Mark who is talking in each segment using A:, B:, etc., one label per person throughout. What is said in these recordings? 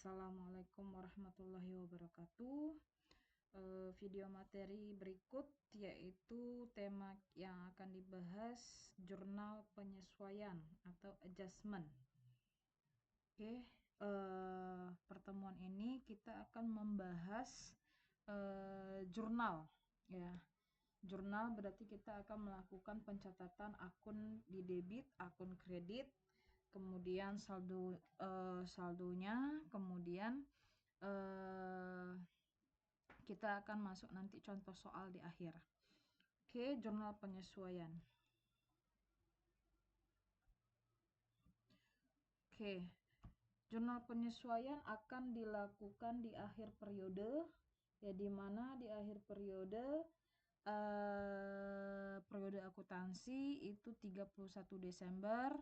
A: Assalamualaikum warahmatullahi wabarakatuh. Video materi berikut yaitu tema yang akan dibahas jurnal penyesuaian atau adjustment. Oke, pertemuan ini kita akan membahas jurnal ya. Jurnal berarti kita akan melakukan pencatatan akun di debit, akun kredit, kemudian saldonya, kemudian kita akan masuk nanti contoh soal di akhir. Oke, jurnal penyesuaian. Oke, jurnal penyesuaian akan dilakukan di akhir periode, ya, di mana di akhir periode akuntansi itu 31 Desember.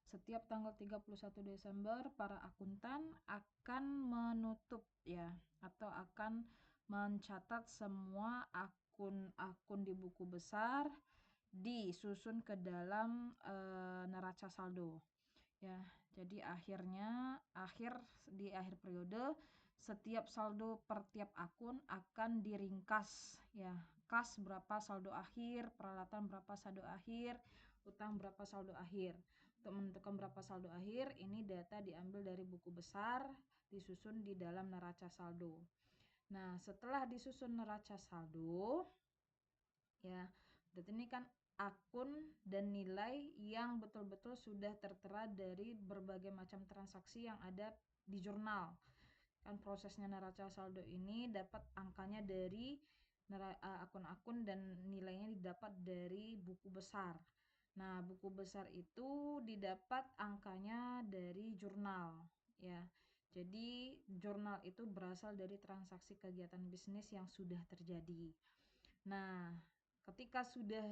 A: Setiap tanggal 31 Desember para akuntan akan menutup ya, atau akan mencatat semua akun-akun di buku besar, disusun ke dalam neraca saldo ya. Jadi di akhir periode setiap saldo per tiap akun akan diringkas ya. Kas berapa saldo akhir, peralatan berapa saldo akhir, utang berapa saldo akhir. Untuk menentukan berapa saldo akhir, ini data diambil dari buku besar, disusun di dalam neraca saldo. Nah, setelah disusun neraca saldo ya, berarti ini kan akun dan nilai yang betul-betul sudah tertera dari berbagai macam transaksi yang ada di jurnal. Kan prosesnya neraca saldo ini dapat angkanya dari akun-akun dan nilainya didapat dari buku besar. Nah, buku besar itu didapat angkanya dari jurnal ya. Jadi jurnal itu berasal dari transaksi kegiatan bisnis yang sudah terjadi. Nah, ketika sudah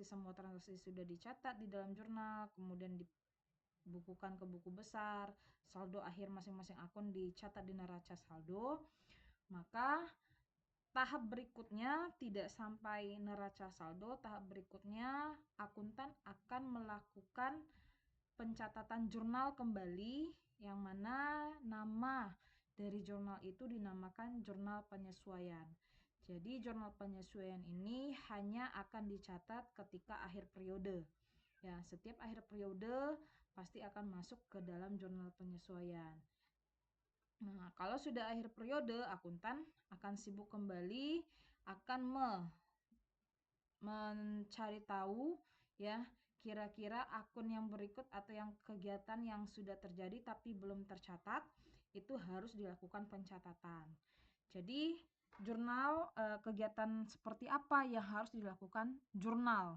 A: semua transaksi sudah dicatat di dalam jurnal, kemudian dibukukan ke buku besar, saldo akhir masing-masing akun dicatat di neraca saldo, maka tahap berikutnya tidak sampai neraca saldo, tahap berikutnya akuntan akan melakukan pencatatan jurnal kembali, yang mana nama dari jurnal itu dinamakan jurnal penyesuaian. Jadi jurnal penyesuaian ini hanya akan dicatat ketika akhir periode. Ya, setiap akhir periode pasti akan masuk ke dalam jurnal penyesuaian. Nah, kalau sudah akhir periode, akuntan akan sibuk kembali, akan mencari tahu ya, kira-kira akun yang berikut atau yang kegiatan yang sudah terjadi tapi belum tercatat itu harus dilakukan pencatatan. Jadi jurnal kegiatan seperti apa yang harus dilakukan jurnal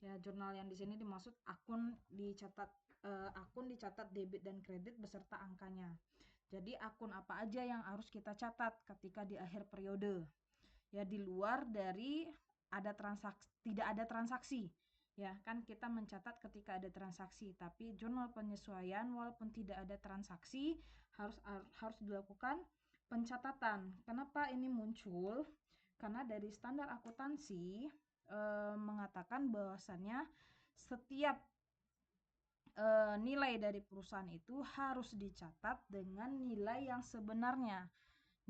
A: ya. Jurnal yang di sini dimaksud akun dicatat debit dan kredit beserta angkanya. Jadi akun apa aja yang harus kita catat ketika di akhir periode ya, di luar dari tidak ada transaksi ya. Kan kita mencatat ketika ada transaksi, tapi jurnal penyesuaian walaupun tidak ada transaksi harus dilakukan pencatatan. Kenapa ini muncul? Karena dari standar akuntansi mengatakan bahwasannya setiap nilai dari perusahaan itu harus dicatat dengan nilai yang sebenarnya.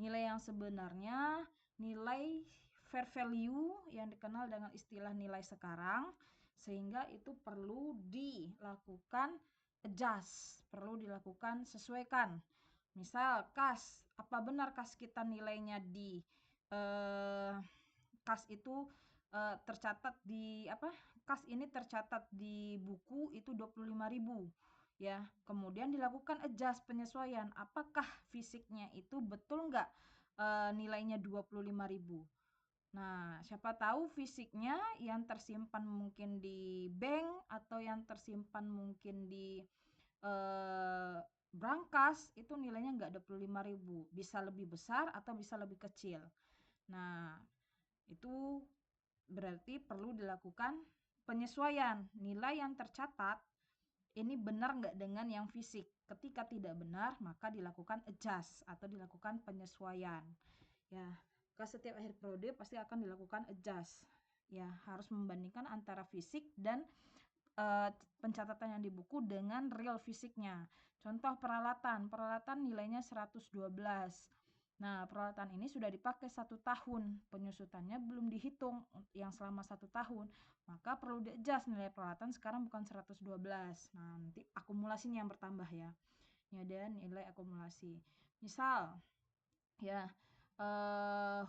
A: Nilai yang sebenarnya, nilai fair value yang dikenal dengan istilah nilai sekarang, sehingga itu perlu dilakukan adjust, perlu dilakukan sesuaikan. Misal kas, apa benar kas kita nilainya di kas itu tercatat di kas ini tercatat di buku itu 25.000 ya. Kemudian dilakukan adjust, penyesuaian, apakah fisiknya itu betul nggak nilainya 25.000. Nah, siapa tahu fisiknya yang tersimpan mungkin di bank atau yang tersimpan mungkin di brankas itu nilainya nggak 25.000, bisa lebih besar atau bisa lebih kecil. Nah, itu berarti perlu dilakukan penyesuaian. Nilai yang tercatat ini benar nggak dengan yang fisik. Ketika tidak benar, maka dilakukan adjust atau dilakukan penyesuaian. Ya, ke setiap akhir periode pasti akan dilakukan adjust. Ya, harus membandingkan antara fisik dan pencatatan yang di buku dengan real fisiknya. Contoh peralatan nilainya 112. Nah, peralatan ini sudah dipakai 1 tahun, penyusutannya belum dihitung yang selama 1 tahun, maka perlu di-adjust nilai peralatan sekarang bukan 112. Nanti akumulasinya yang bertambah ya. Ini ada nilai akumulasi. Misal ya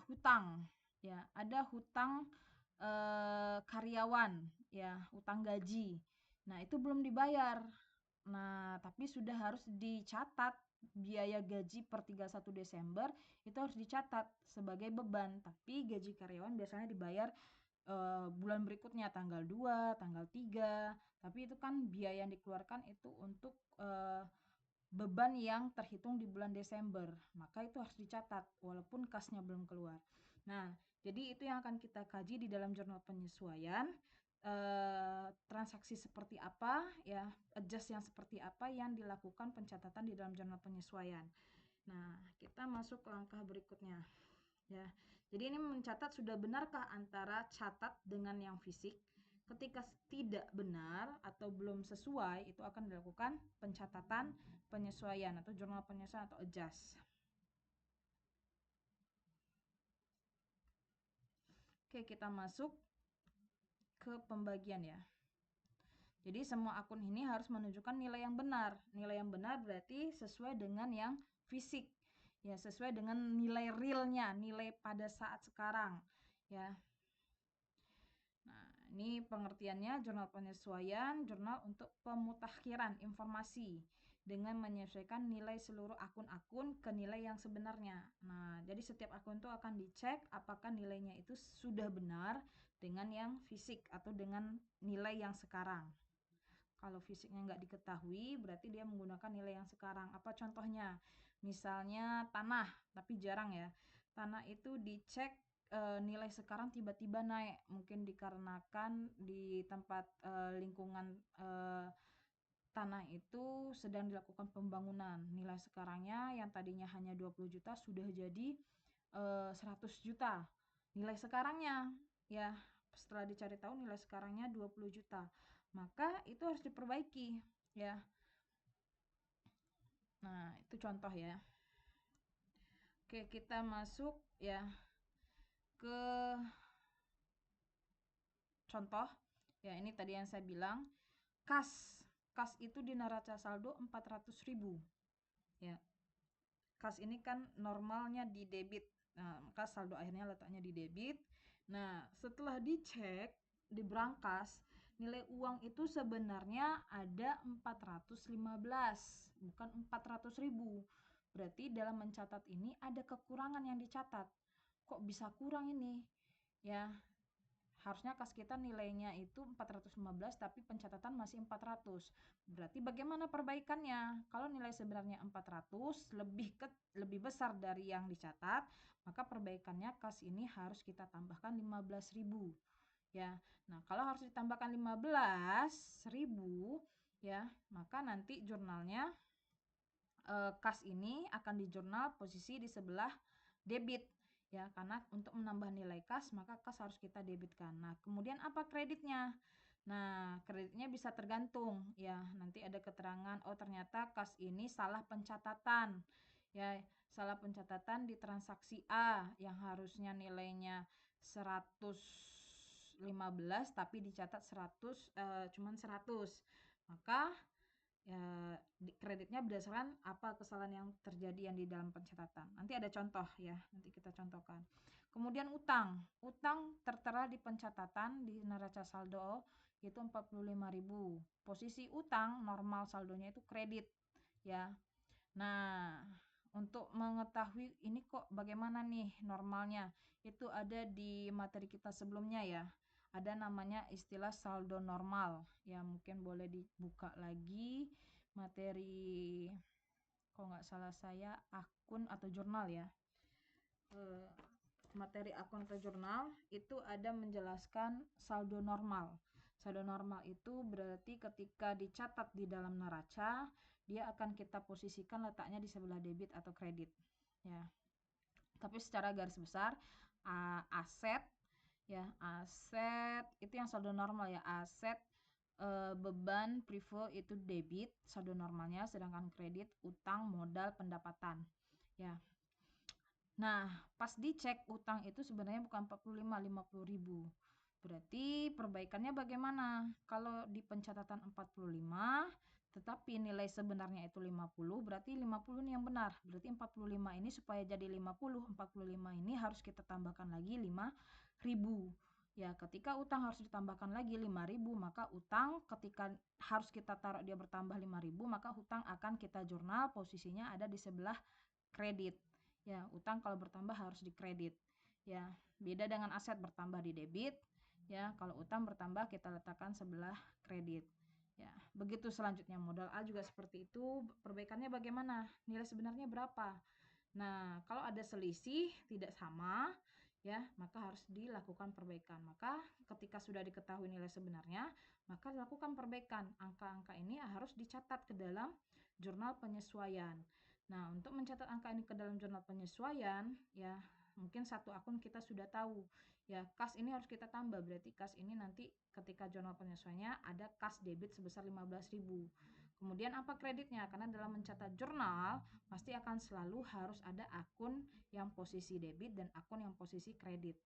A: hutang ya, ada hutang karyawan ya, hutang gaji. Nah, itu belum dibayar. Nah, tapi sudah harus dicatat biaya gaji per 31 Desember itu harus dicatat sebagai beban. Tapi gaji karyawan biasanya dibayar bulan berikutnya tanggal 2, tanggal 3. Tapi itu kan biaya yang dikeluarkan itu untuk beban yang terhitung di bulan Desember. Maka itu harus dicatat walaupun kasnya belum keluar. Nah, jadi itu yang akan kita kaji di dalam jurnal penyesuaian. Transaksi seperti apa ya, adjust yang seperti apa yang dilakukan pencatatan di dalam jurnal penyesuaian. Nah, kita masuk ke langkah berikutnya ya. Jadi ini mencatat sudah benarkah antara catat dengan yang fisik. Ketika tidak benar atau belum sesuai, itu akan dilakukan pencatatan penyesuaian atau jurnal penyesuaian atau adjust. Oke, kita masuk ke pembagian ya. Jadi semua akun ini harus menunjukkan nilai yang benar. Nilai yang benar berarti sesuai dengan yang fisik. Ya, sesuai dengan nilai realnya, nilai pada saat sekarang. Ya. Nah, ini pengertiannya jurnal penyesuaian, jurnal untuk pemutakhiran informasi dengan menyesuaikan nilai seluruh akun-akun ke nilai yang sebenarnya. Nah, jadi setiap akun itu akan dicek apakah nilainya itu sudah benar dengan yang fisik atau dengan nilai yang sekarang. Kalau fisiknya nggak diketahui, berarti dia menggunakan nilai yang sekarang. Apa contohnya? Misalnya tanah, tapi jarang ya. Tanah itu dicek nilai sekarang tiba-tiba naik. Mungkin dikarenakan di tempat lingkungan tanah itu sedang dilakukan pembangunan. Nilai sekarangnya yang tadinya hanya 20 juta sudah jadi 100 juta. Nilai sekarangnya ya, setelah dicari tahu nilai sekarangnya 20 juta. Maka itu harus diperbaiki ya. Nah, itu contoh ya. Oke, kita masuk ya ke contoh. Ya, ini tadi yang saya bilang, kas. Kas itu di neraca saldo 400.000. Ya. Kas ini kan normalnya di debit. Nah, maka saldo akhirnya letaknya di debit. Nah, setelah dicek di brankas, nilai uang itu sebenarnya ada 415, bukan 400.000. Berarti dalam mencatat ini ada kekurangan yang dicatat. Kok bisa kurang ini? Ya, harusnya kas kita nilainya itu 415 tapi pencatatan masih 400. Berarti bagaimana perbaikannya? Kalau nilai sebenarnya 400 lebih besar dari yang dicatat, maka perbaikannya kas ini harus kita tambahkan 15.000. Ya. Nah, kalau harus ditambahkan 15.000 ya, maka nanti jurnalnya kas ini akan di jurnal posisi di sebelah debit ya, karena untuk menambah nilai kas maka kas harus kita debitkan. Nah, kemudian apa kreditnya? Nah, kreditnya bisa tergantung ya, nanti ada keterangan oh ternyata kas ini salah pencatatan ya, salah pencatatan di transaksi A yang harusnya nilainya 115 tapi dicatat 100 cuman 100. Maka ya, kreditnya berdasarkan apa kesalahan yang terjadi yang di dalam pencatatan. Nanti ada contoh ya, nanti kita contohkan. Kemudian utang tertera di pencatatan di neraca saldo itu 45.000. Posisi utang normal saldonya itu kredit ya. Nah, untuk mengetahui ini kok bagaimana nih normalnya, itu ada di materi kita sebelumnya ya. Ada namanya istilah saldo normal ya, mungkin boleh dibuka lagi materi, kalau nggak salah saya akun atau jurnal ya. Materi akun atau jurnal itu ada menjelaskan saldo normal. Saldo normal itu berarti ketika dicatat di dalam neraca, dia akan kita posisikan letaknya di sebelah debit atau kredit ya. Tapi secara garis besar aset ya, aset itu yang saldo normal ya, aset beban privo itu debit saldo normalnya, sedangkan kredit utang modal pendapatan ya. Nah, pas dicek utang itu sebenarnya bukan 45, 50.000. Berarti perbaikannya bagaimana? Kalau di pencatatan 45, tetapi nilai sebenarnya itu 50, berarti 50 ini yang benar. Berarti 45 ini supaya jadi 50, 45 ini harus kita tambahkan lagi 5.000. Ya, ketika utang harus ditambahkan lagi 5.000, maka utang ketika harus kita taruh dia bertambah 5.000, maka utang akan kita jurnal posisinya ada di sebelah kredit. Ya, utang kalau bertambah harus dikredit. Ya, beda dengan aset bertambah di debit. Ya, kalau utang bertambah kita letakkan sebelah kredit. Ya, begitu selanjutnya modal A juga seperti itu. Perbaikannya bagaimana? Nilai sebenarnya berapa? Nah, kalau ada selisih tidak sama, ya, maka harus dilakukan perbaikan. Maka ketika sudah diketahui nilai sebenarnya, maka lakukan perbaikan. Angka-angka ini harus dicatat ke dalam jurnal penyesuaian. Nah, untuk mencatat angka ini ke dalam jurnal penyesuaian, ya, mungkin satu akun kita sudah tahu. Ya, kas ini harus kita tambah. Berarti kas ini nanti ketika jurnal penyesuaiannya ada kas debit sebesar 15.000. Kemudian apa kreditnya? Karena dalam mencatat jurnal pasti akan selalu harus ada akun yang posisi debit dan akun yang posisi kredit.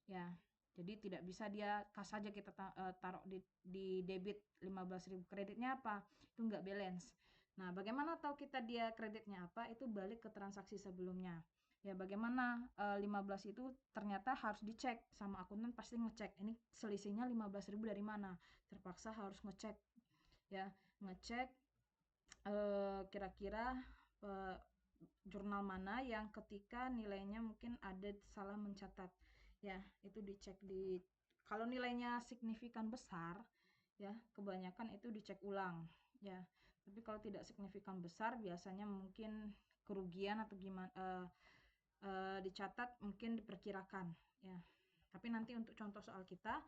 A: Ya, jadi tidak bisa dia kas saja kita taruh di debit 15.000, kreditnya apa? Itu nggak balance. Nah, bagaimana tahu kita dia kreditnya apa? Itu balik ke transaksi sebelumnya. Ya, bagaimana 15 itu ternyata harus dicek sama akuntan, pasti ngecek ini selisihnya 15.000 dari mana. Terpaksa harus ngecek. Ya, ngecek kira-kira jurnal mana yang ketika nilainya mungkin ada salah mencatat. Ya, itu dicek kalau nilainya signifikan besar, ya, kebanyakan itu dicek ulang, ya. Tapi kalau tidak signifikan besar, biasanya mungkin kerugian atau gimana dicatat, mungkin diperkirakan, ya. Tapi nanti untuk contoh soal kita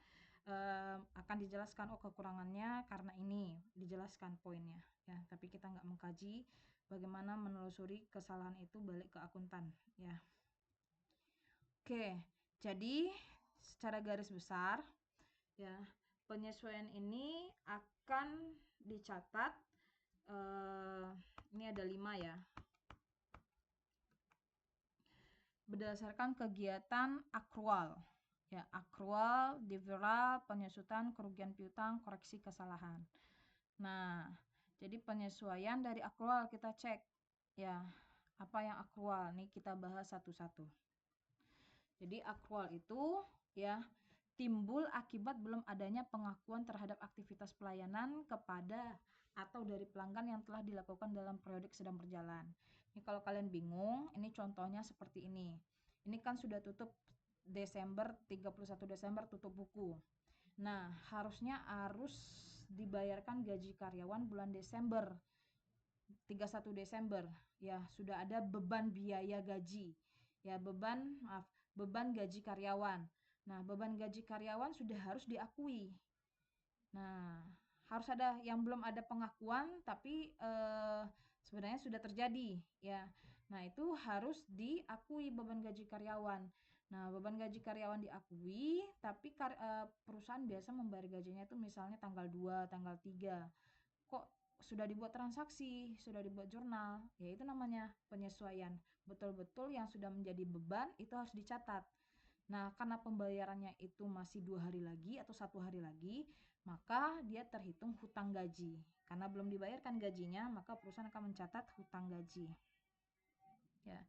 A: akan dijelaskan kekurangannya karena ini dijelaskan poinnya, ya. Tapi kita nggak mengkaji bagaimana menelusuri kesalahan itu balik ke akuntan, ya. Oke, jadi secara garis besar, ya, penyesuaian ini akan dicatat. Ini ada 5 ya. Berdasarkan kegiatan akrual. Ya, akrual, deferral, penyusutan, kerugian piutang, koreksi kesalahan. Nah, jadi penyesuaian dari akrual kita cek. Ya, apa yang akrual? Nih kita bahas satu-satu. Jadi akrual itu ya timbul akibat belum adanya pengakuan terhadap aktivitas pelayanan kepada atau dari pelanggan yang telah dilakukan dalam periodik sedang berjalan. Ini kalau kalian bingung, ini contohnya seperti ini. Ini kan sudah tutup Desember, 31 Desember tutup buku. Nah, harusnya harus dibayarkan gaji karyawan bulan Desember, 31 Desember. Ya, sudah ada beban biaya gaji. Ya, beban gaji karyawan. Nah, beban gaji karyawan sudah harus diakui. Nah, harus ada yang belum ada pengakuan tapi sebenarnya sudah terjadi, ya. Nah, itu harus diakui beban gaji karyawan. Nah, beban gaji karyawan diakui, tapi perusahaan biasa membayar gajinya itu misalnya tanggal 2, tanggal 3. Kok sudah dibuat transaksi, sudah dibuat jurnal, ya itu namanya penyesuaian. Betul-betul yang sudah menjadi beban itu harus dicatat. Nah, karena pembayarannya itu masih 2 hari lagi atau 1 hari lagi, maka dia terhitung hutang gaji. Karena belum dibayarkan gajinya, maka perusahaan akan mencatat hutang gaji. Ya.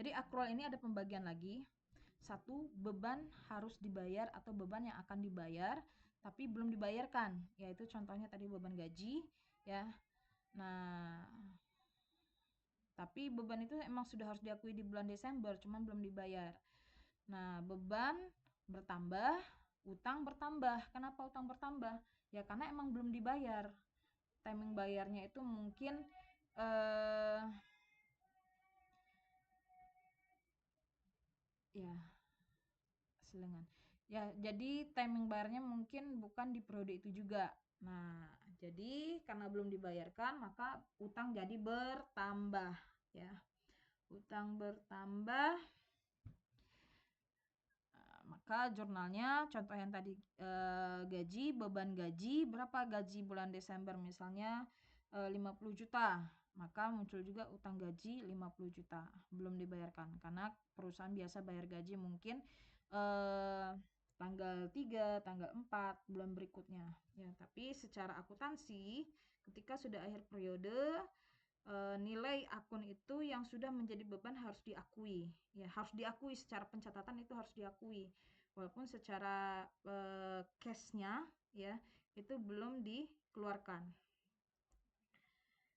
A: Jadi akrual ini ada pembagian lagi. 1, beban harus dibayar atau beban yang akan dibayar tapi belum dibayarkan, yaitu contohnya tadi beban gaji, ya. Nah, tapi beban itu emang sudah harus diakui di bulan Desember, cuman belum dibayar. Nah, beban bertambah, utang bertambah. Kenapa utang bertambah? Ya karena emang belum dibayar. Timing bayarnya itu mungkin ya selengan. Ya, jadi timing bayarnya mungkin bukan di periode itu juga. Nah, jadi karena belum dibayarkan, maka utang jadi bertambah, ya. Utang bertambah, Maka jurnalnya contoh yang tadi gaji, beban gaji, berapa gaji bulan Desember misalnya 50 juta. Maka muncul juga utang gaji 50 juta belum dibayarkan karena perusahaan biasa bayar gaji mungkin tanggal 3, tanggal 4 bulan berikutnya. Ya, tapi secara akuntansi ketika sudah akhir periode nilai akun itu yang sudah menjadi beban harus diakui. Ya, harus diakui secara pencatatan itu harus diakui. Walaupun secara cash-nya ya itu belum dikeluarkan.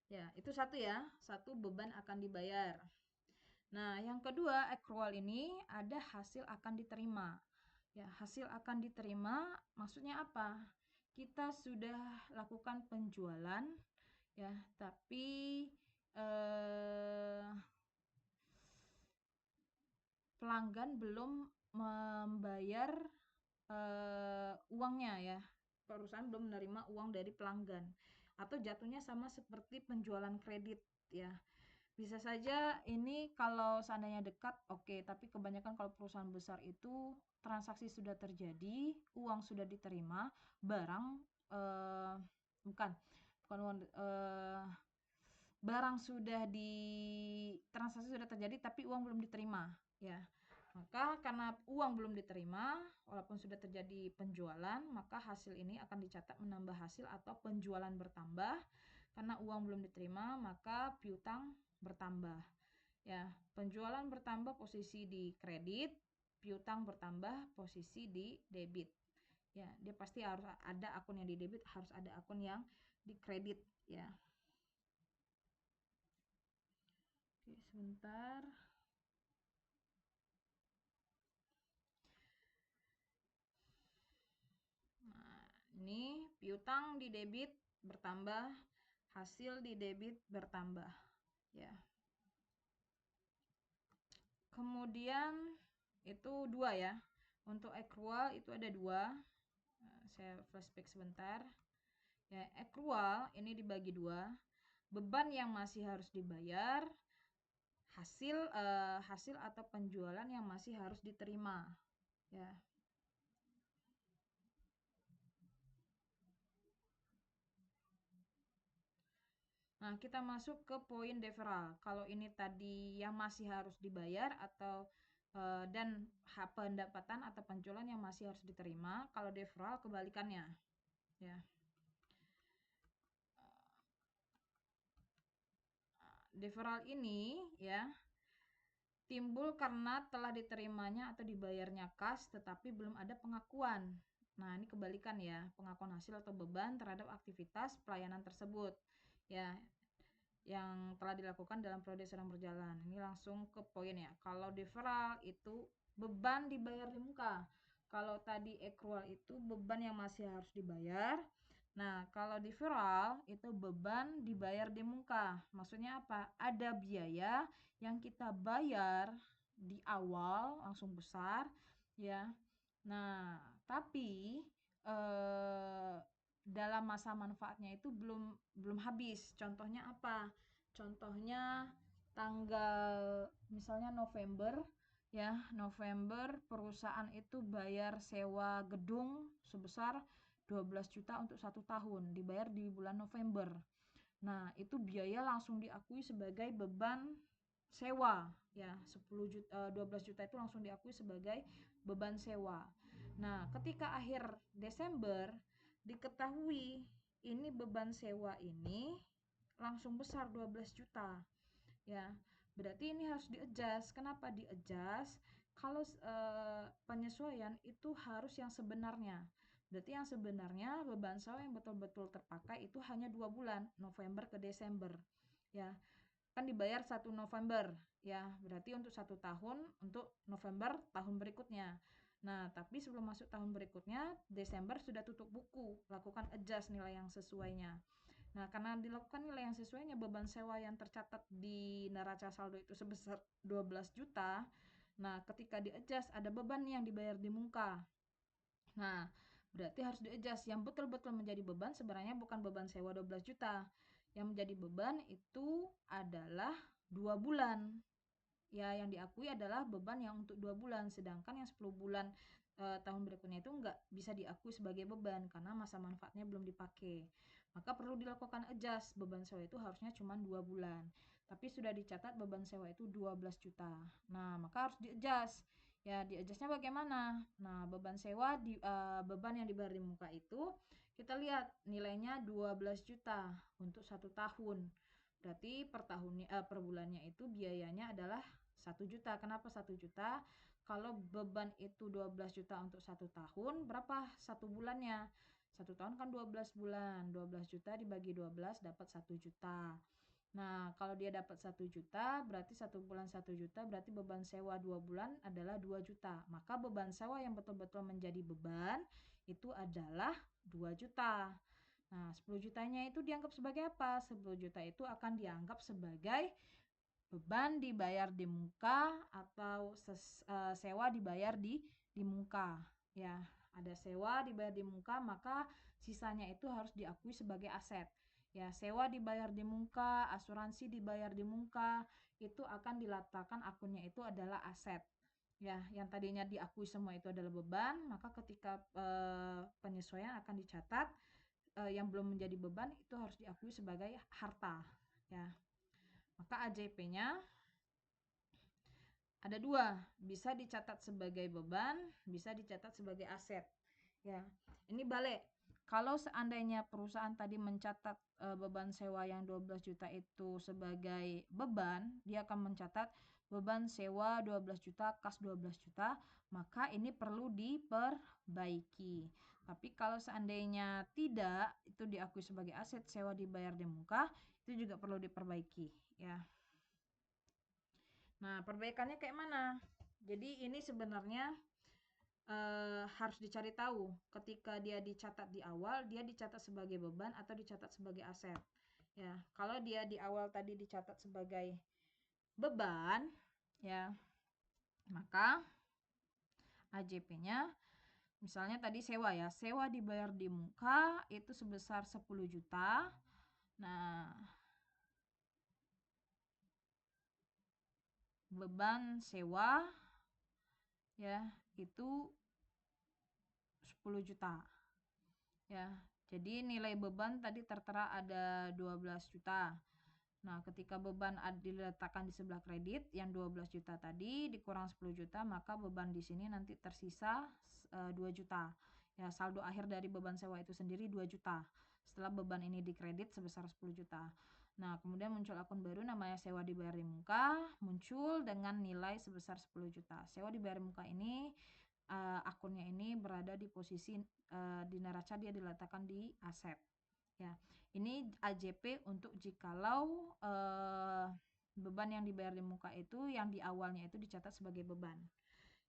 A: Ya, itu satu ya, satu beban akan dibayar. Nah, yang kedua, accrual ini ada hasil akan diterima. Ya, hasil akan diterima maksudnya apa? Kita sudah lakukan penjualan ya, tapi pelanggan belum membayar uangnya ya. Perusahaan belum menerima uang dari pelanggan. Atau jatuhnya sama seperti penjualan kredit ya. Bisa saja ini kalau seandainya dekat oke, tapi kebanyakan kalau perusahaan besar itu transaksi sudah terjadi, uang sudah diterima, barang bukan uang barang sudah transaksi sudah terjadi tapi uang belum diterima ya. Maka karena uang belum diterima walaupun sudah terjadi penjualan, maka hasil ini akan dicatat menambah hasil atau penjualan bertambah. Karena uang belum diterima, maka piutang bertambah. Ya, penjualan bertambah posisi di kredit, piutang bertambah posisi di debit. Ya, dia pasti harus ada akun yang di debit, harus ada akun yang di kredit ya. Oke, sebentar. Nah, ini piutang di debit bertambah, hasil di debit bertambah ya. Kemudian itu dua ya. Untuk accrual itu ada dua. Saya flashback sebentar. Ya, accrual ini dibagi dua. Beban yang masih harus dibayar, hasil atau penjualan yang masih harus diterima. Ya. Nah, kita masuk ke poin deferral. Kalau ini tadi yang masih harus dibayar atau dan pendapatan atau penjualan yang masih harus diterima, kalau deferral kebalikannya. Ya. Deferral ini ya timbul karena telah diterimanya atau dibayarnya kas tetapi belum ada pengakuan. Nah, ini kebalikan ya, pengakuan hasil atau beban terhadap aktivitas pelayanan tersebut. Ya, yang telah dilakukan dalam periode sedang berjalan. Ini langsung ke poin ya. Kalau deferral itu beban dibayar di muka. Kalau tadi accrual itu beban yang masih harus dibayar. Nah, kalau deferral itu beban dibayar di muka. Maksudnya apa? Ada biaya yang kita bayar di awal langsung besar ya. Nah, tapi dalam masa manfaatnya itu belum habis. Contohnya apa? Contohnya tanggal misalnya November ya, November perusahaan itu bayar sewa gedung sebesar 12 juta untuk 1 tahun, dibayar di bulan November. Nah, itu biaya langsung diakui sebagai beban sewa ya, 12 juta itu langsung diakui sebagai beban sewa. Nah, ketika akhir Desember diketahui ini beban sewa ini langsung besar 12 juta ya, berarti ini harus di-adjust. Kenapa di-adjust? Kalau penyesuaian itu harus yang sebenarnya, berarti yang sebenarnya beban sewa yang betul-betul terpakai itu hanya 2 bulan, November ke Desember ya, kan dibayar 1 November ya, berarti untuk 1 tahun untuk November tahun berikutnya. Nah, tapi sebelum masuk tahun berikutnya, Desember sudah tutup buku, lakukan adjust nilai yang sesuainya. Nah, karena dilakukan nilai yang sesuainya, beban sewa yang tercatat di neraca saldo itu sebesar 12 juta. Nah, ketika di-adjust ada beban yang dibayar di muka. Nah, berarti harus di-adjust. Yang betul-betul menjadi beban sebenarnya bukan beban sewa 12 juta. Yang menjadi beban itu adalah 2 bulan. Ya, yang diakui adalah beban yang untuk 2 bulan, sedangkan yang 10 bulan tahun berikutnya itu nggak bisa diakui sebagai beban karena masa manfaatnya belum dipakai. Maka perlu dilakukan adjust, beban sewa itu harusnya cuma 2 bulan. Tapi sudah dicatat beban sewa itu 12 juta. Nah, maka harus di-adjust. Ya, di-adjustnya bagaimana? Nah, beban sewa beban yang dibayar di muka itu kita lihat nilainya 12 juta untuk 1 tahun. Berarti per bulannya itu biayanya adalah 1 juta. Kenapa 1 juta? Kalau beban itu 12 juta untuk 1 tahun, berapa 1 bulannya? 1 tahun kan 12 bulan. 12 juta dibagi 12 dapat 1 juta. Nah, kalau dia dapat 1 juta, berarti 1 bulan 1 juta, berarti beban sewa 2 bulan adalah 2 juta. Maka beban sewa yang betul-betul menjadi beban itu adalah 2 juta. Nah, 10 jutanya itu dianggap sebagai apa? 10 juta itu akan dianggap sebagai beban dibayar di muka atau sewa dibayar di muka. Ya, ada sewa dibayar di muka, maka sisanya itu harus diakui sebagai aset. Ya, sewa dibayar di muka, asuransi dibayar di muka, itu akan diletakkan akunnya itu adalah aset. Ya, yang tadinya diakui semua itu adalah beban, maka ketika penyesuaian akan dicatat yang belum menjadi beban itu harus diakui sebagai harta. Ya, maka AJP-nya ada 2, bisa dicatat sebagai beban, bisa dicatat sebagai aset. Ya, ini balik. Kalau seandainya perusahaan tadi mencatat beban sewa yang 12 juta itu sebagai beban, dia akan mencatat beban sewa 12 juta, kas 12 juta, maka ini perlu diperbaiki. Tapi kalau seandainya tidak, itu diakui sebagai aset, sewa dibayar di muka, itu juga perlu diperbaiki, ya. Nah, perbaikannya kayak mana? Jadi ini sebenarnya harus dicari tahu ketika dia dicatat di awal, dia dicatat sebagai beban atau dicatat sebagai aset. Ya, kalau dia di awal tadi dicatat sebagai beban, ya, maka AJP-nya misalnya tadi sewa ya, sewa dibayar di muka itu sebesar 10 juta. Nah, beban sewa ya itu 10 juta. Ya, jadi nilai beban tadi tertera ada 12 juta. Nah, ketika beban diletakkan di sebelah kredit yang 12 juta tadi dikurang 10 juta, maka beban di sini nanti tersisa 2 juta. Ya, saldo akhir dari beban sewa itu sendiri 2 juta. Setelah beban ini dikredit sebesar 10 juta. Nah, kemudian muncul akun baru namanya sewa dibayar di muka, muncul dengan nilai sebesar 10 juta. Sewa dibayar di muka ini akunnya ini berada di posisi di neraca dia diletakkan di aset. Ya, ini AJP untuk jikalau beban yang dibayar di muka itu yang di awalnya itu dicatat sebagai beban.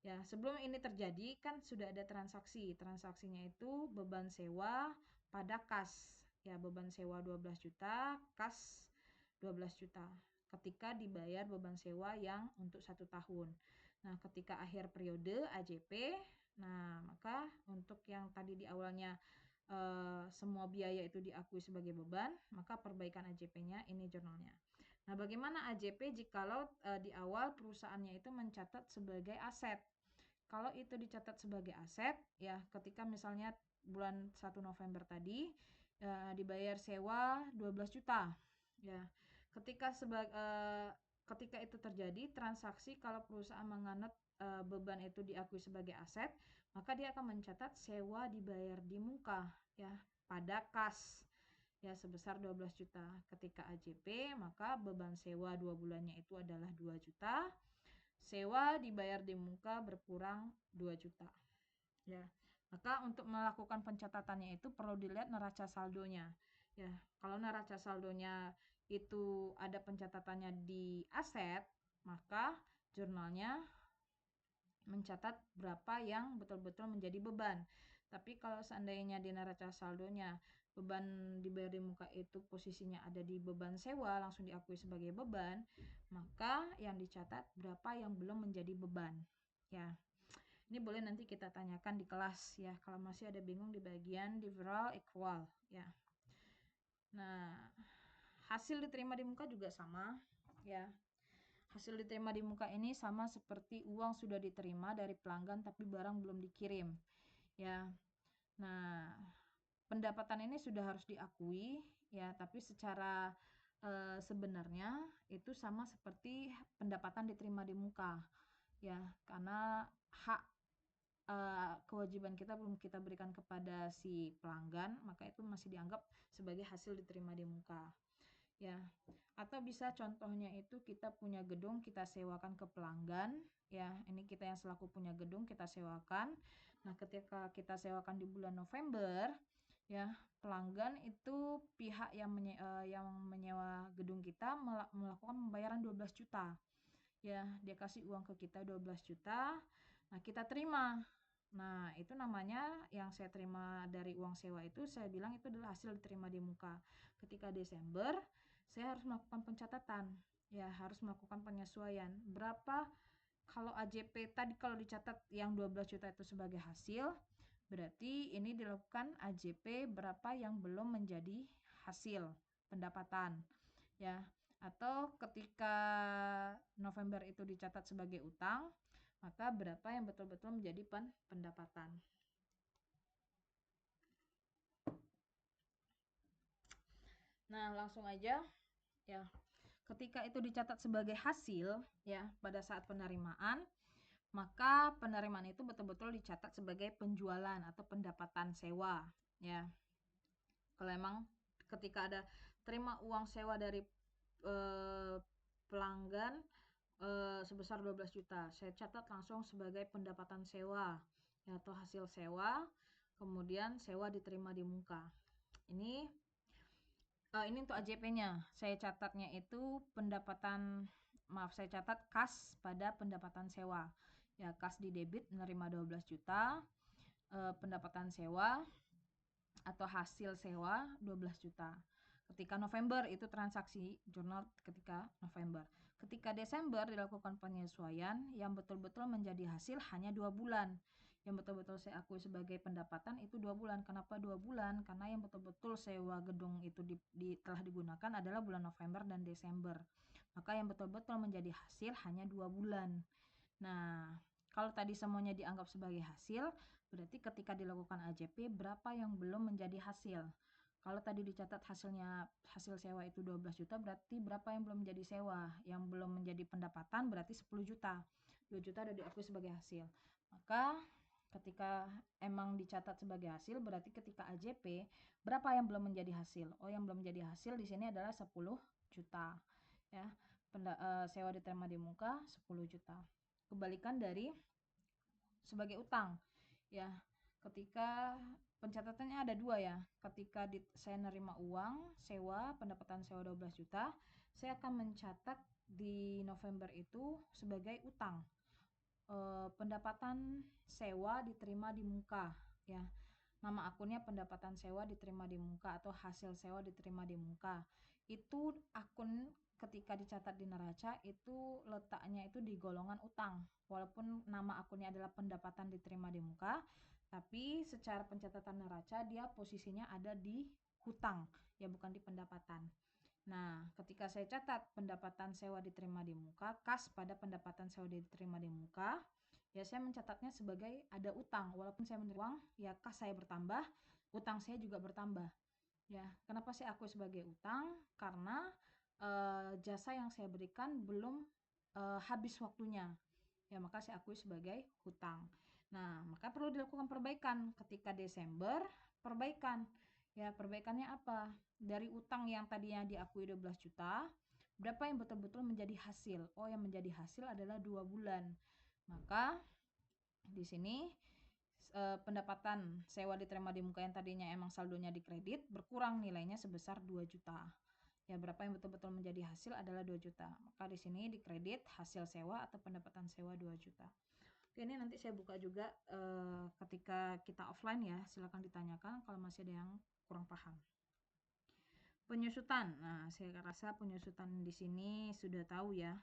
A: Ya, sebelum ini terjadi kan sudah ada transaksi. Transaksinya itu beban sewa pada kas. Ya, beban sewa 12 juta, kas 12 juta. Ketika dibayar beban sewa yang untuk 1 tahun. Nah, ketika akhir periode AJP, nah maka untuk yang tadi di awalnya semua biaya itu diakui sebagai beban, maka perbaikan AJP-nya ini jurnalnya. Nah, bagaimana AJP jikalau di awal perusahaannya itu mencatat sebagai aset? Kalau itu dicatat sebagai aset, ya ketika misalnya bulan 1 November tadi dibayar sewa 12 juta. Ya, ketika ketika itu terjadi transaksi, kalau perusahaan menganut beban itu diakui sebagai aset, maka dia akan mencatat sewa dibayar di muka ya pada kas ya sebesar 12 juta. Ketika AJP, maka beban sewa 2 bulannya itu adalah 2 juta. Sewa dibayar di muka berkurang 2 juta. Ya. Maka untuk melakukan pencatatannya itu perlu dilihat neraca saldonya. Ya, kalau neraca saldonya itu ada pencatatannya di aset, maka jurnalnya mencatat berapa yang betul-betul menjadi beban. Tapi kalau seandainya di neraca saldonya beban dibayar di muka itu posisinya ada di beban sewa, langsung diakui sebagai beban, maka yang dicatat berapa yang belum menjadi beban. Ya. Ini boleh nanti kita tanyakan di kelas ya, kalau masih ada bingung di bagian differential equal ya. Nah, hasil diterima di muka juga sama ya. Hasil diterima di muka ini sama seperti uang sudah diterima dari pelanggan tapi barang belum dikirim. Ya. Nah, pendapatan ini sudah harus diakui ya, tapi secara sebenarnya itu sama seperti pendapatan diterima di muka ya, karena hak kewajiban kita belum kita berikan kepada si pelanggan, maka itu masih dianggap sebagai hasil diterima di muka ya. Atau bisa contohnya itu kita punya gedung, kita sewakan ke pelanggan ya, ini kita yang selaku punya gedung kita sewakan. Nah, ketika kita sewakan di bulan November ya, pelanggan itu pihak yang menyewa gedung kita melakukan pembayaran 12 juta ya, dia kasih uang ke kita 12 juta. Nah, kita terima. Nah, itu namanya yang saya terima dari uang sewa itu, saya bilang itu adalah hasil diterima di muka. Ketika Desember, saya harus melakukan pencatatan. Ya, harus melakukan penyesuaian. Berapa kalau AJP tadi kalau dicatat yang 12 juta itu sebagai hasil, berarti ini dilakukan AJP berapa yang belum menjadi hasil pendapatan. Ya, atau ketika November itu dicatat sebagai utang, maka berapa yang betul-betul menjadi pendapatan. Nah, langsung aja ya. Ketika itu dicatat sebagai hasil ya pada saat penerimaan, maka penerimaan itu betul-betul dicatat sebagai penjualan atau pendapatan sewa ya. Kalau emang ketika ada terima uang sewa dari pelanggan sebesar 12 juta, saya catat langsung sebagai pendapatan sewa ya, atau hasil sewa, kemudian sewa diterima di muka. Ini untuk AJP-nya, saya catatnya itu saya catat kas pada pendapatan sewa ya, kas di debit menerima 12 juta, pendapatan sewa atau hasil sewa 12 juta. Ketika November itu transaksi jurnal ketika November. Ketika Desember dilakukan penyesuaian, yang betul-betul menjadi hasil hanya 2 bulan. Yang betul-betul saya akui sebagai pendapatan itu 2 bulan. Kenapa 2 bulan? Karena yang betul-betul sewa gedung itu telah digunakan adalah bulan November dan Desember. Maka yang betul-betul menjadi hasil hanya 2 bulan. Nah, kalau tadi semuanya dianggap sebagai hasil, berarti ketika dilakukan AJP berapa yang belum menjadi hasil. Kalau tadi dicatat hasil sewa itu 12 juta, berarti berapa yang belum menjadi sewa. Yang belum menjadi pendapatan berarti 10 juta. 2 juta sudah diakui sebagai hasil. Maka ketika emang dicatat sebagai hasil, berarti ketika AJP berapa yang belum menjadi hasil. Oh, yang belum menjadi hasil di sini adalah 10 juta ya. Sewa diterima di muka 10 juta. Kebalikan dari sebagai utang ya, ketika pencatatannya ada 2 ya. Ketika saya nerima uang sewa, pendapatan sewa 12 juta, saya akan mencatat di November itu sebagai utang. Pendapatan sewa diterima di muka ya, nama akunnya pendapatan sewa diterima di muka atau hasil sewa diterima di muka. Itu akun ketika dicatat di neraca itu letaknya itu di golongan utang, walaupun nama akunnya adalah pendapatan diterima di muka, tapi secara pencatatan neraca dia posisinya ada di hutang ya, bukan di pendapatan. Nah, ketika saya catat pendapatan sewa diterima di muka, kas pada pendapatan sewa diterima di muka, ya saya mencatatnya sebagai ada utang. Walaupun saya menerima uang, ya kas saya bertambah, utang saya juga bertambah. Ya, kenapa saya akui sebagai utang? Karena jasa yang saya berikan belum habis waktunya. Ya, maka saya akui sebagai hutang. Nah, maka perlu dilakukan perbaikan ketika Desember, perbaikan. Ya, perbaikannya apa? Dari utang yang tadinya diakui 12 juta, berapa yang betul-betul menjadi hasil? Oh, yang menjadi hasil adalah 2 bulan. Maka di sini pendapatan sewa diterima di muka yang tadinya emang saldonya di kredit berkurang nilainya sebesar 2 juta. Ya, berapa yang betul-betul menjadi hasil adalah 2 juta. Maka di sini di kredit hasil sewa atau pendapatan sewa 2 juta. Oke, ini nanti saya buka juga ketika kita offline ya, silakan ditanyakan kalau masih ada yang kurang paham. Penyusutan. Nah, saya rasa penyusutan di sini sudah tahu ya.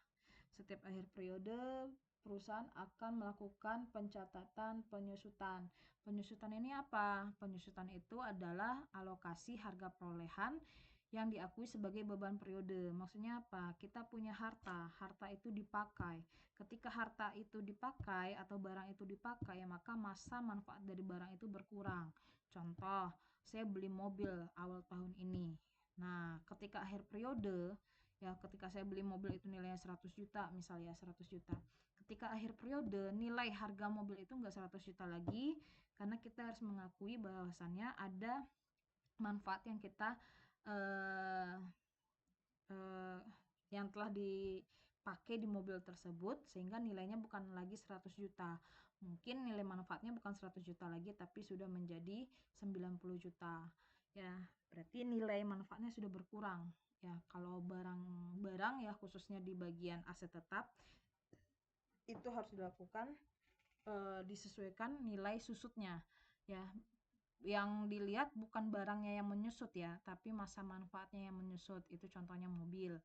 A: Setiap akhir periode perusahaan akan melakukan pencatatan penyusutan. Penyusutan ini apa? Penyusutan itu adalah alokasi harga perolehan yang diakui sebagai beban periode. Maksudnya apa? Kita punya harta, harta itu dipakai. Ketika harta itu dipakai atau barang itu dipakai, maka masa manfaat dari barang itu berkurang. Contoh, saya beli mobil awal tahun ini. Nah, ketika akhir periode, ya ketika saya beli mobil itu nilainya 100 juta, misalnya 100 juta. Ketika akhir periode, nilai harga mobil itu enggak 100 juta lagi, karena kita harus mengakui bahwasannya ada manfaat yang kita eh, eh, yang telah dipakai di mobil tersebut, sehingga nilainya bukan lagi 100 juta. Mungkin nilai manfaatnya bukan 100 juta lagi, tapi sudah menjadi 90 juta. Ya, berarti nilai manfaatnya sudah berkurang. Ya, kalau barang-barang ya khususnya di bagian aset tetap itu harus dilakukan disesuaikan nilai susutnya. Ya, yang dilihat bukan barangnya yang menyusut ya, tapi masa manfaatnya yang menyusut. Itu contohnya mobil.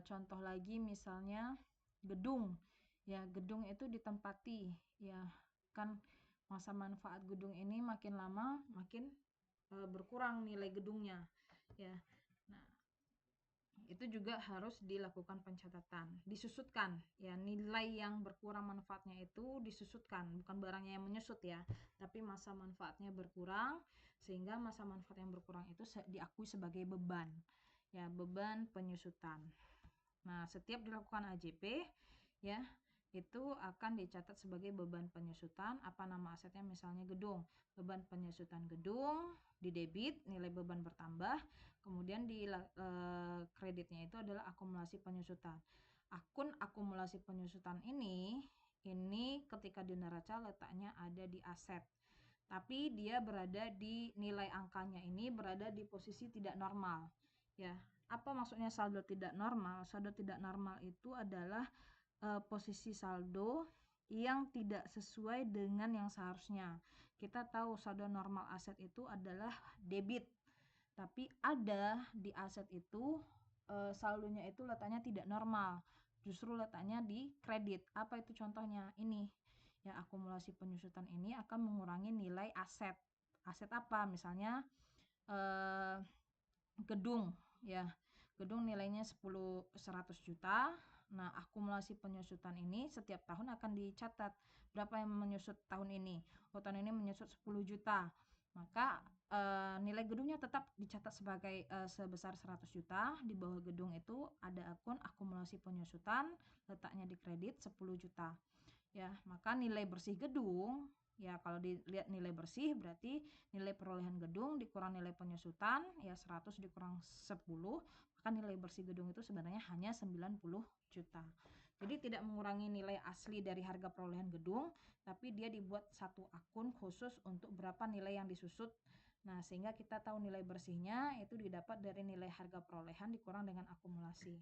A: Contoh lagi misalnya gedung. Ya, gedung itu ditempati, ya kan masa manfaat gedung ini makin lama makin berkurang nilai gedungnya. Ya. Nah, itu juga harus dilakukan pencatatan, disusutkan ya, nilai yang berkurang manfaatnya itu disusutkan, bukan barangnya yang menyusut ya, tapi masa manfaatnya berkurang, sehingga masa manfaat yang berkurang itu diakui sebagai beban ya, beban penyusutan. Nah, setiap dilakukan AJP ya, itu akan dicatat sebagai beban penyusutan. Apa nama asetnya? Misalnya gedung, beban penyusutan gedung, di debit nilai beban bertambah, kemudian di kreditnya itu adalah akumulasi penyusutan. Akun akumulasi penyusutan ini ketika di neraca letaknya ada di aset, tapi dia berada di nilai angkanya ini berada di posisi tidak normal ya. Apa maksudnya saldo tidak normal? Saldo tidak normal itu adalah posisi saldo yang tidak sesuai dengan yang seharusnya. Kita tahu saldo normal aset itu adalah debit, tapi ada di aset itu saldonya itu letaknya tidak normal, justru letaknya di kredit. Apa itu contohnya? Ini ya, akumulasi penyusutan ini akan mengurangi nilai aset. Aset apa? Misalnya gedung ya, gedung nilainya 100 juta. Nah, akumulasi penyusutan ini setiap tahun akan dicatat berapa yang menyusut tahun ini. Tahun ini menyusut 10 juta. Maka nilai gedungnya tetap dicatat sebagai sebesar 100 juta. Di bawah gedung itu ada akun akumulasi penyusutan, letaknya di kredit 10 juta. Ya, maka nilai bersih gedung ya, kalau dilihat nilai bersih berarti nilai perolehan gedung dikurang nilai penyusutan ya, 100 dikurang 10, maka nilai bersih gedung itu sebenarnya hanya 90 juta. Jadi tidak mengurangi nilai asli dari harga perolehan gedung, tapi dia dibuat satu akun khusus untuk berapa nilai yang disusut. Nah, sehingga kita tahu nilai bersihnya itu didapat dari nilai harga perolehan dikurang dengan akumulasi.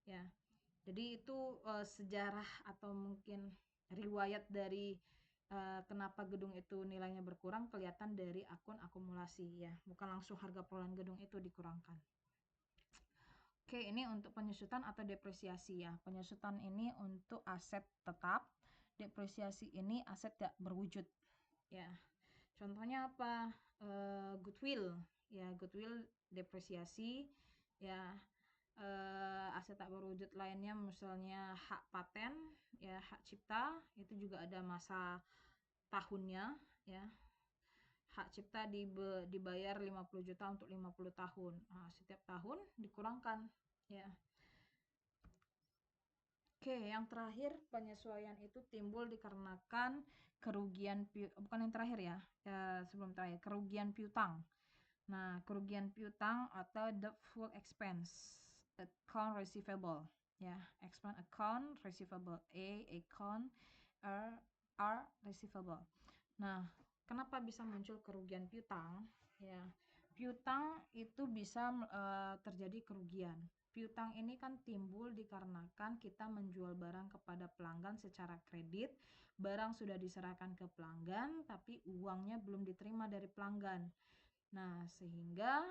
A: Ya. Jadi itu sejarah atau mungkin riwayat dari kenapa gedung itu nilainya berkurang kelihatan dari akun akumulasi ya, bukan langsung harga perolehan gedung itu dikurangkan. Oke, ini untuk penyusutan atau depresiasi ya. Penyusutan ini untuk aset tetap, depresiasi ini aset tidak berwujud ya. Contohnya apa? Goodwill ya, goodwill depresiasi ya. Aset tak berwujud lainnya misalnya hak paten ya, hak cipta itu juga ada masa tahunnya ya. Hak cipta dibayar 50 juta untuk 50 tahun. Nah, setiap tahun dikurangkan ya. Oke, yang terakhir penyesuaian itu timbul dikarenakan kerugian bukan yang terakhir ya, sebelum terakhir, kerugian piutang. Nah, kerugian piutang atau doubtful expense account receivable ya, expense account receivable, account R receivable. Nah, kenapa bisa muncul kerugian piutang ya? Piutang itu bisa terjadi kerugian. Piutang ini kan timbul dikarenakan kita menjual barang kepada pelanggan secara kredit, barang sudah diserahkan ke pelanggan tapi uangnya belum diterima dari pelanggan. Nah, sehingga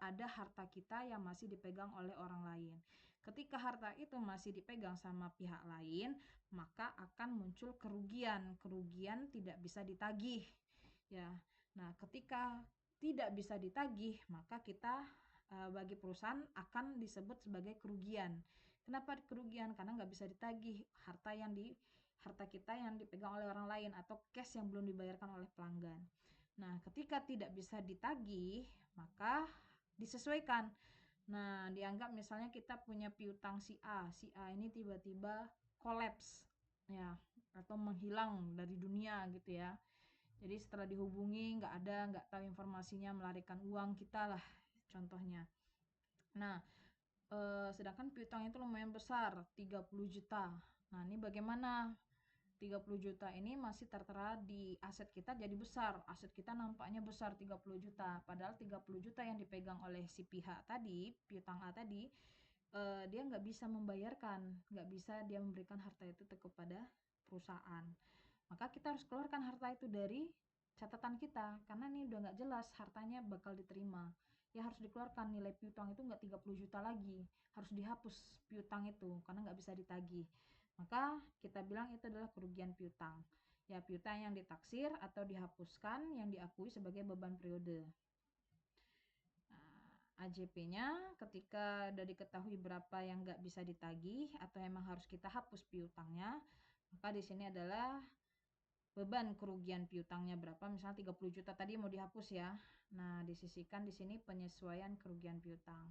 A: ada harta kita yang masih dipegang oleh orang lain. Ketika harta itu masih dipegang sama pihak lain, maka akan muncul kerugian. Kerugian tidak bisa ditagih. Ya. Nah, ketika tidak bisa ditagih, maka kita bagi perusahaan akan disebut sebagai kerugian. Kenapa kerugian? Karena nggak bisa ditagih harta kita yang dipegang oleh orang lain atau cash yang belum dibayarkan oleh pelanggan. Nah, ketika tidak bisa ditagih, maka disesuaikan. Nah, dianggap misalnya kita punya piutang si A ini tiba-tiba kolaps ya, atau menghilang dari dunia gitu ya. Jadi setelah dihubungi nggak tahu informasinya, melarikan uang kita lah contohnya. Nah, sedangkan piutang itu lumayan besar, 30 juta. Nah, ini bagaimana? 30 juta ini masih tertera di aset kita jadi besar. Aset kita nampaknya besar 30 juta. Padahal 30 juta yang dipegang oleh si pihak tadi, piutang A tadi, dia nggak bisa membayarkan, nggak bisa dia memberikan harta itu kepada perusahaan. Maka kita harus keluarkan harta itu dari catatan kita, karena ini udah nggak jelas hartanya bakal diterima. Ya harus dikeluarkan, nilai piutang itu nggak 30 juta lagi, harus dihapus piutang itu karena nggak bisa ditagih. Maka kita bilang itu adalah kerugian piutang. Ya, piutang yang ditaksir atau dihapuskan yang diakui sebagai beban periode. AJP-nya ketika udah diketahui berapa yang nggak bisa ditagih atau emang harus kita hapus piutangnya, maka di sini adalah beban kerugian piutangnya berapa, misalnya 30 juta tadi mau dihapus ya. Nah, disisihkan di sini penyesuaian kerugian piutang.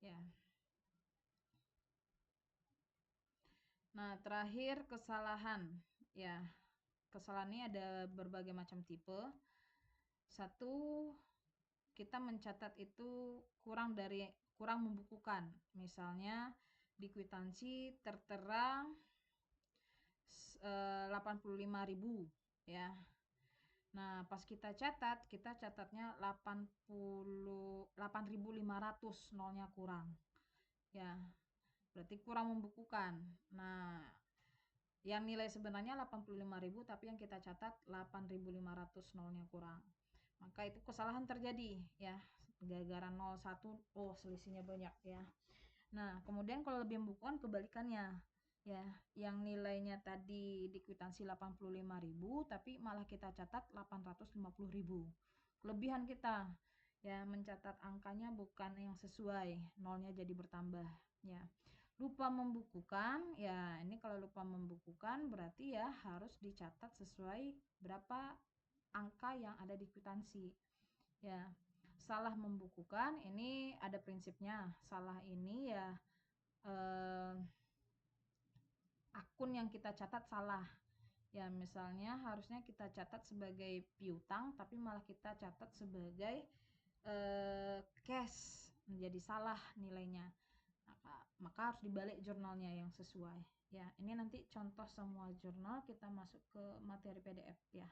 A: Ya. Nah, terakhir kesalahan. Ya, kesalahan ini ada berbagai macam tipe. Satu, kita mencatat itu kurang membukukan. Misalnya di kwitansi tertera 85.000 ya. Nah, pas kita catatnya 8.500, nolnya kurang. Ya, berarti kurang membukukan. Nah, yang nilai sebenarnya 85.000 tapi yang kita catat 8.500, nolnya kurang. Maka itu kesalahan terjadi ya. Gara-gara 01, selisihnya banyak ya. Nah, kemudian kalau lebih membukukan kebalikannya. Ya, yang nilainya tadi di kwitansi 85.000 tapi malah kita catat 850.000. Kelebihan kita ya, mencatat angkanya bukan yang sesuai, nolnya jadi bertambah ya. Lupa membukukan ya, ini kalau lupa membukukan berarti ya harus dicatat sesuai berapa angka yang ada di kwitansi ya. Salah membukukan ini ada prinsipnya. Salah ini ya akun yang kita catat salah ya. Misalnya harusnya kita catat sebagai piutang tapi malah kita catat sebagai cash, menjadi salah nilainya. Maka harus dibalik jurnalnya yang sesuai ya. Ini nanti contoh semua jurnal kita masuk ke materi PDF ya.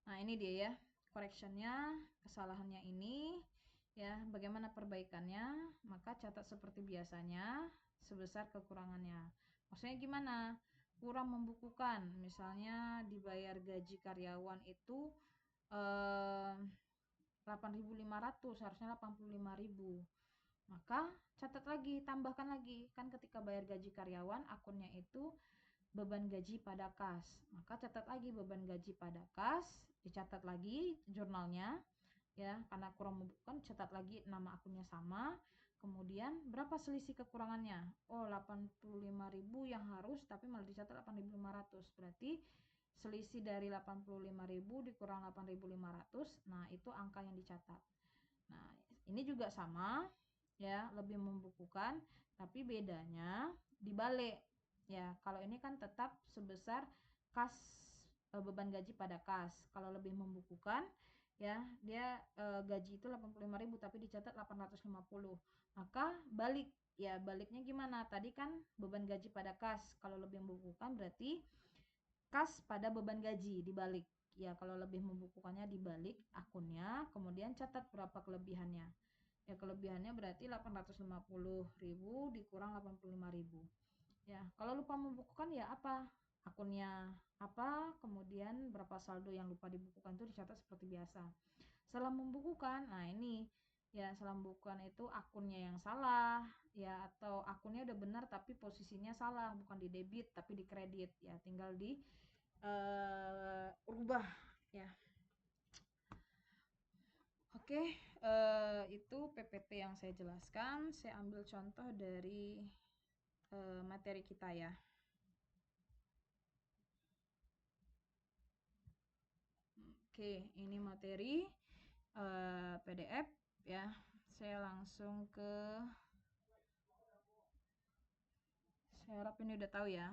A: Nah, ini dia ya correctionnya, kesalahannya ini ya. Bagaimana perbaikannya? Maka catat seperti biasanya sebesar kekurangannya. Maksudnya gimana? Kurang membukukan, misalnya dibayar gaji karyawan itu 8.500, harusnya 85.000. Maka catat lagi, tambahkan lagi. Kan ketika bayar gaji karyawan akunnya itu beban gaji pada kas. Maka catat lagi beban gaji pada kas, dicatat lagi jurnalnya ya. Karena kurang membukukan, catat lagi nama akunnya sama. Kemudian berapa selisih kekurangannya? 85.000 yang harus tapi malah dicatat 8.500. Berarti selisih dari 85.000 dikurang 8.500. Nah, itu angka yang dicatat. Nah, ini juga sama ya, lebih membukukan tapi bedanya dibalik ya. Kalau ini kan tetap sebesar kas, beban gaji pada kas. Kalau lebih membukukan ya, dia gaji itu 85.000 tapi dicatat 850. Maka balik ya, baliknya gimana? Tadi kan beban gaji pada kas, kalau lebih membukukan berarti kas pada beban gaji dibalik ya. Kalau lebih membukukannya dibalik akunnya, kemudian catat berapa kelebihannya ya. Kelebihannya berarti 850.000 dikurang 85.000 ya. Kalau lupa membukukan ya apa, akunnya apa, kemudian berapa saldo yang lupa dibukukan itu dicatat seperti biasa. Salah membukukan, nah ini ya, salah membukukan itu akunnya yang salah ya, atau akunnya udah benar tapi posisinya salah, bukan di debit tapi di kredit ya. Tinggal di rubah ya. Oke, itu PPT yang saya jelaskan. Saya ambil contoh dari materi kita ya. Oke, ini materi PDF ya. Saya langsung ke, saya harap ini udah tahu ya.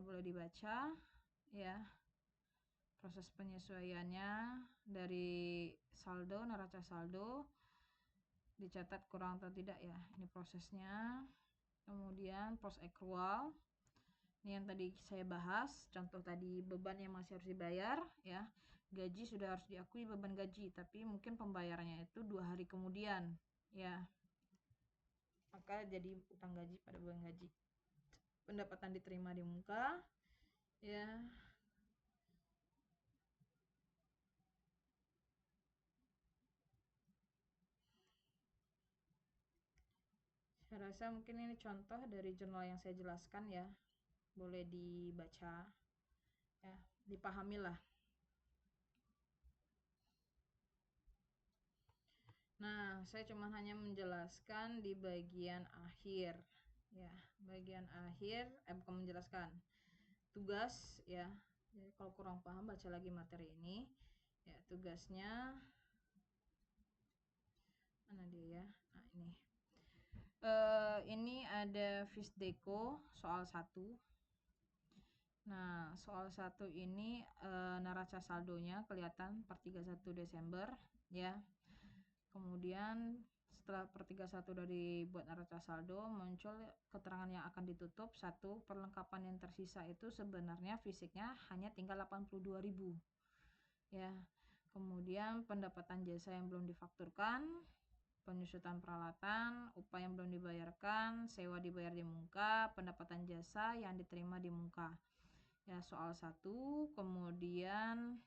A: Boleh dibaca ya. Proses penyesuaiannya dari saldo, neraca saldo dicatat kurang atau tidak ya. Ini prosesnya. Kemudian post accrual. Ini yang tadi saya bahas, contoh tadi beban yang masih harus dibayar ya. Gaji sudah harus diakui beban gaji, tapi mungkin pembayarannya itu 2 hari kemudian ya. Maka jadi utang gaji pada bulan gaji. Pendapatan diterima di muka ya. Saya rasa mungkin ini contoh dari jurnal yang saya jelaskan ya. Boleh dibaca ya, dipahami lah. Nah, saya cuma hanya menjelaskan di bagian akhir ya. Bagian akhir bukan menjelaskan, tugas ya. Jadi kalau kurang paham baca lagi materi ini ya. Tugasnya mana dia ya? Nah, ini ada Visdeco soal 1. Nah, soal 1 ini neraca saldonya kelihatan per 31 Desember ya. Kemudian setelah per 31 dari buat neraca saldo, muncul keterangan yang akan ditutup. 1. Perlengkapan yang tersisa itu sebenarnya fisiknya hanya tinggal 82.000 ya. Kemudian pendapatan jasa yang belum difakturkan, penyusutan peralatan, upah yang belum dibayarkan, sewa dibayar di muka, pendapatan jasa yang diterima di muka ya. Soal 1. Kemudian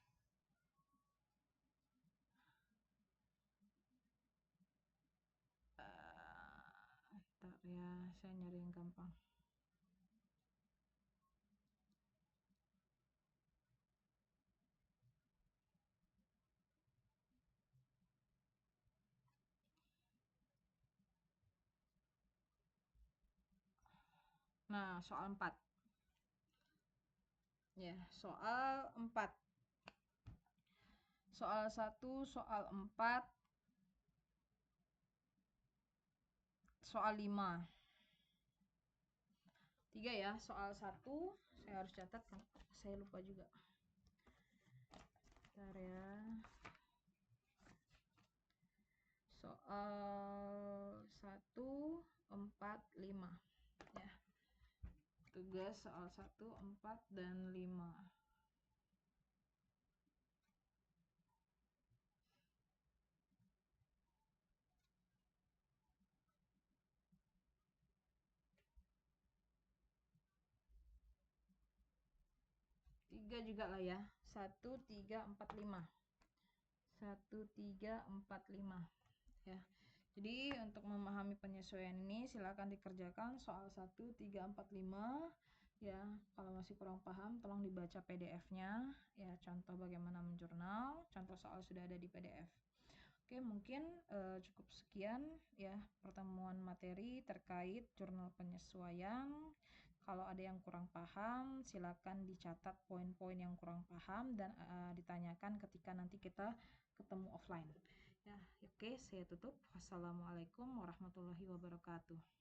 A: bentar ya, saya nyari yang gampang. Nah, soal 4 ya. Soal 4, soal 1, soal 4, soal 5, 3 ya. Soal 1 saya harus catat kan, saya lupa juga. Bentar ya. Soal 1, 4, 5 ya. Tugas soal 1, 4, dan 5. Tiga juga lah ya. 1, 3, 4, 5. 1, 3, 4, 5 ya. Jadi untuk memahami penyesuaian ini silakan dikerjakan soal 1, 3, 4, 5 ya. Kalau masih kurang paham tolong dibaca PDF-nya ya, contoh bagaimana menjurnal, contoh soal sudah ada di PDF. Oke, mungkin cukup sekian ya pertemuan materi terkait jurnal penyesuaian. Kalau ada yang kurang paham silakan dicatat poin-poin yang kurang paham dan ditanyakan ketika nanti kita ketemu offline ya. Oke, saya tutup. Wassalamualaikum warahmatullahi wabarakatuh.